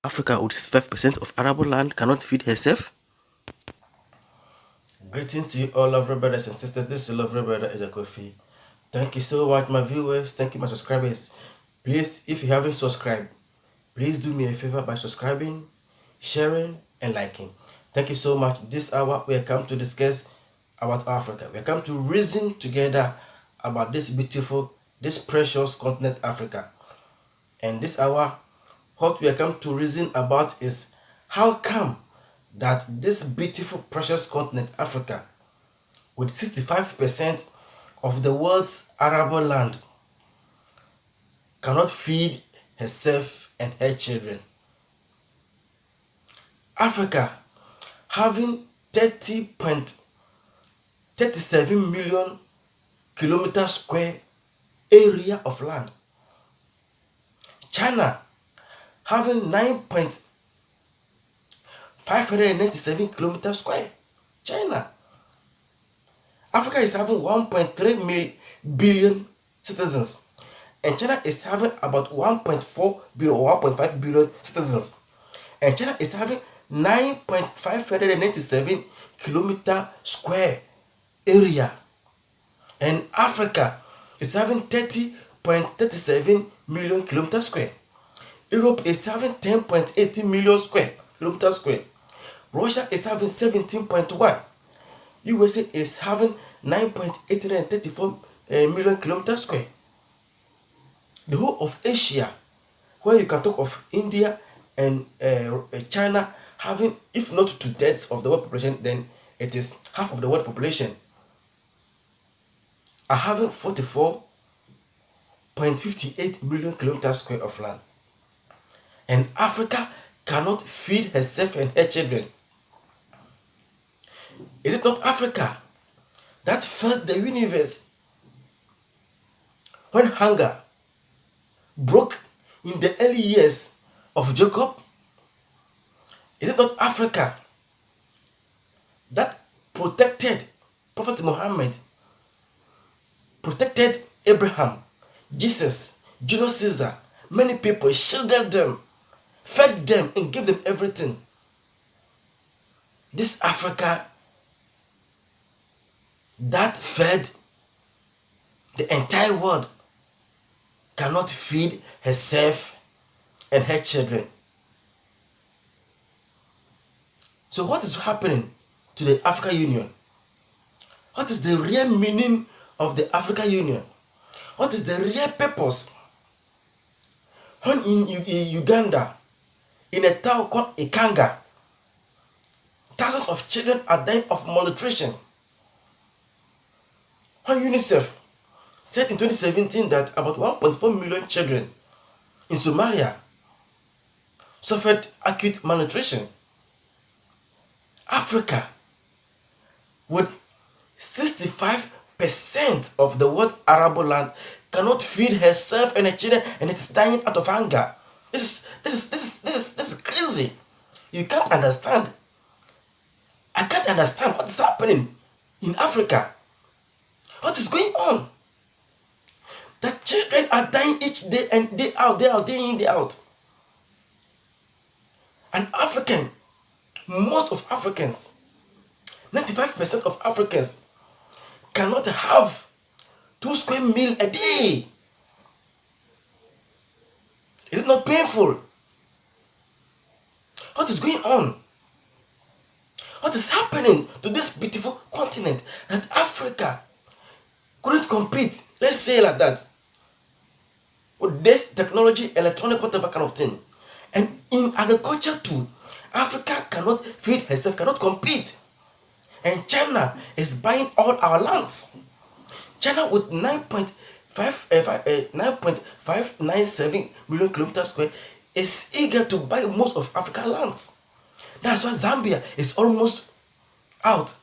Africa with 65% of arable land cannot feed herself? Greetings to you all, lovely brothers and sisters. This is lovely brother Ejakofi. Thank you so much, my viewers. Thank you, my subscribers. Please, if you haven't subscribed, please do me a favor by subscribing, sharing, and liking. Thank you so much. This hour, we have come to discuss about Africa. We have come to reason together about this beautiful, this precious continent, Africa. And this hour, what we have come to reason about is how come that this beautiful, precious continent, Africa, with 65% of the world's arable land, cannot feed herself and her children. Africa, having 30.37 million kilometer square area of land. China, having 9.597 kilometers square. China. Africa is having 1.3 billion citizens, and China is having about 1.4 billion or 1.5 billion citizens, and China is having 9.597 kilometer square area, and Africa is having 30.37 million kilometers square. Europe is having 10.80 million kilometers square. Russia is having 17.1. USA is having 9.834 million kilometers square. The whole of Asia, where you can talk of India and China having, if not 2/3 of the world population, then it is half of the world population, are having 44.58 million kilometers square of land. And Africa cannot feed herself and her children. Is it not Africa that fed the universe when hunger broke in the early years of Jacob? Is it not Africa that protected Prophet Muhammad, protected Abraham, Jesus, Julius Caesar, many people, shielded them, fed them, and gave them everything? This Africa that fed the entire world cannot feed herself and her children. So what is happening to the African Union? What is the real meaning of the African Union? What is the real purpose? When in Uganda, in a town called Ikanga, thousands of children are dying of malnutrition. When UNICEF said in 2017 that about 1.4 million children in Somalia suffered acute malnutrition. Africa, with 65% of the world arable land, cannot feed herself and her children, and it's dying out of hunger. This is crazy. You can't understand. I can't understand what is happening in Africa. What is going on? The children are dying each day and day out, day in, day out. And most of Africans, 95% of Africans cannot have 2 square meals a day. Is it not painful? What is going on? What is happening to this beautiful continent that Africa couldn't compete, let's say like that, with this technology, electronic, whatever kind of thing? And in agriculture too, Africa cannot feed herself, cannot compete. And China is buying all our lands. China with 9.597 million kilometers square is eager to buy most of African lands. That's why Zambia is almost out.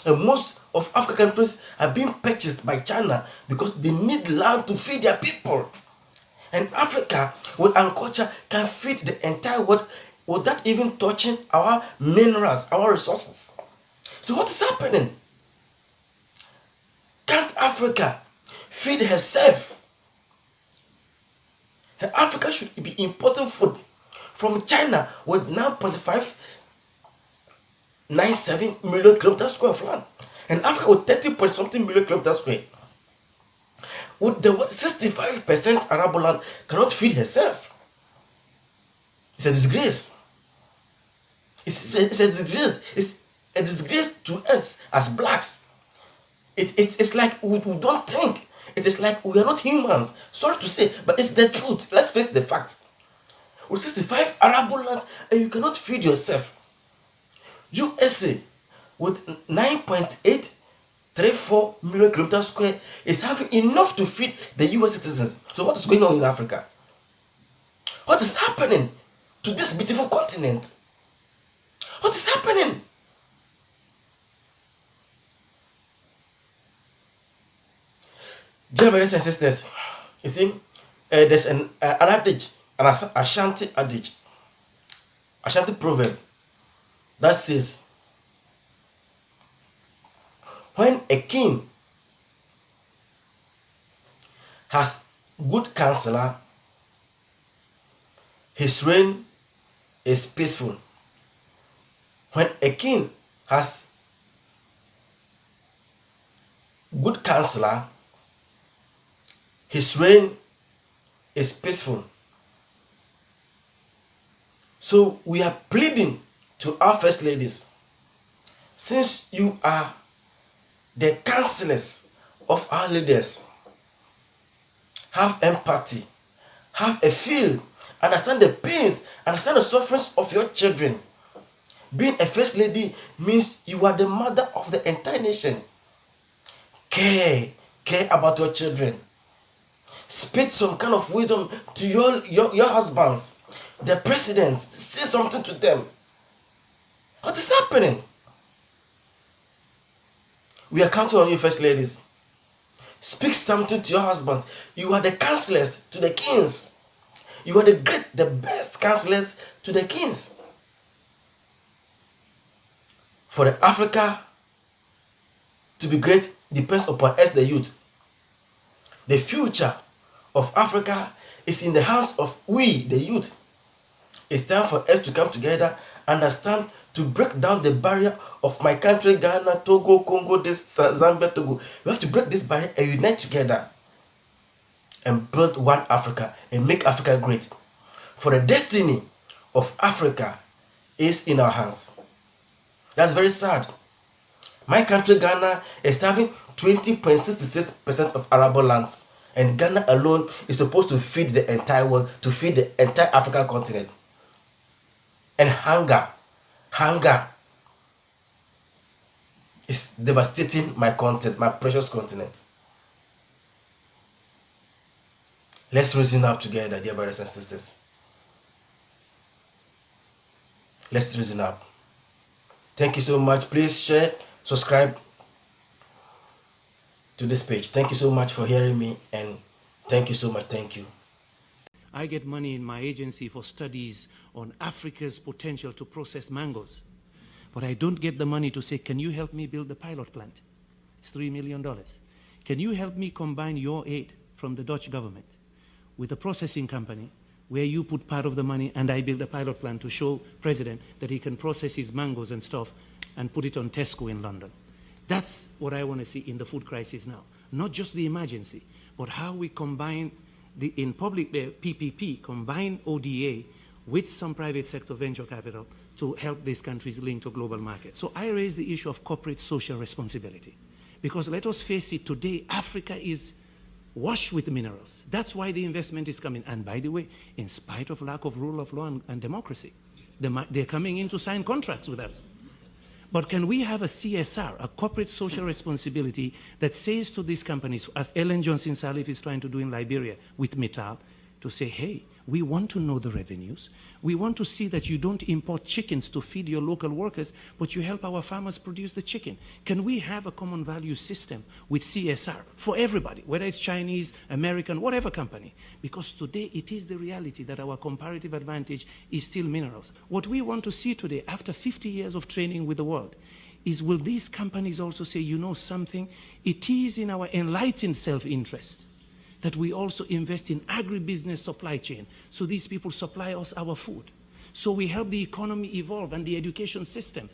And most of African countries are being purchased by China because they need land to feed their people. And Africa, with agriculture, can feed the entire world without even touching our minerals, our resources. So what is happening? Can't Africa feed herself? Africa should be importing food from China with 9.597 million kilometers square of land, and Africa with 30 point something million kilometers square. With the 65% arable land cannot feed herself. It's a disgrace. It's a disgrace. It's a disgrace to us as blacks. It's like we don't think. It is like we are not humans. Sorry to say, but it's the truth. Let's face the fact. With 65 arable lands and you cannot feed yourself. USA with 9.834 million kilometers square is having enough to feed the US citizens. So what is going on in Africa? What is happening to this beautiful continent? What is happening? Dear brothers and sisters, you see, there's an adage, an Ashanti adage, Ashanti proverb that says, when a king has good counselor, his reign is peaceful. When a king has good counselor, his reign is peaceful. So we are pleading to our first ladies, since you are the counselors of our leaders, have empathy, have a feel, understand the pains, understand the sufferings of your children. Being a first lady means you are the mother of the entire nation. Care about your children. Speak some kind of wisdom to your husbands, the presidents. Say something to them. What is happening? We are counting on you, first ladies. Speak something to your husbands. You are the counselors to the kings. You are the best counselors to the kings. For the Africa to be great depends upon us, the youth. The future of Africa is in the hands of we, the youth. It's time for us to come together, understand, to break down the barrier of my country, Ghana, Togo, Congo, Zambia, Togo. We have to break this barrier and unite together and build one Africa and make Africa great. For the destiny of Africa is in our hands. That's very sad. My country, Ghana, is having 20.66% of arable lands. And Ghana alone is supposed to feed the entire world, to feed the entire African continent. And hunger is devastating my continent, my precious continent. Let's reason up together, dear brothers and sisters. Let's reason up. Thank you so much. Please share, subscribe to this page. Thank you so much for hearing me, and thank you so much. Thank you. I get money in my agency for studies on Africa's potential to process mangoes. But I don't get the money to say, can you help me build the pilot plant? It's $3 million. Can you help me combine your aid from the Dutch government with a processing company where you put part of the money and I build a pilot plant to show President that he can process his mangoes and stuff and put it on Tesco in London? That's what I want to see in the food crisis now. Not just the emergency, but how we combine in public PPP, combine ODA with some private sector venture capital to help these countries link to global markets. So I raise the issue of corporate social responsibility. Because let us face it, today Africa is washed with minerals. That's why the investment is coming. And by the way, in spite of lack of rule of law and democracy, they're coming in to sign contracts with us. But can we have a CSR, a corporate social responsibility, that says to these companies, as Ellen Johnson Sirleaf is trying to do in Liberia with Mittal, to say, hey, we want to know the revenues. We want to see that you don't import chickens to feed your local workers, but you help our farmers produce the chicken. Can we have a common value system with CSR for everybody, whether it's Chinese, American, whatever company? Because today it is the reality that our comparative advantage is still minerals. What we want to see today, after 50 years of training with the world, is will these companies also say, you know something, it is in our enlightened self-interest that we also invest in agribusiness supply chain, so these people supply us our food. So we help the economy evolve and the education system.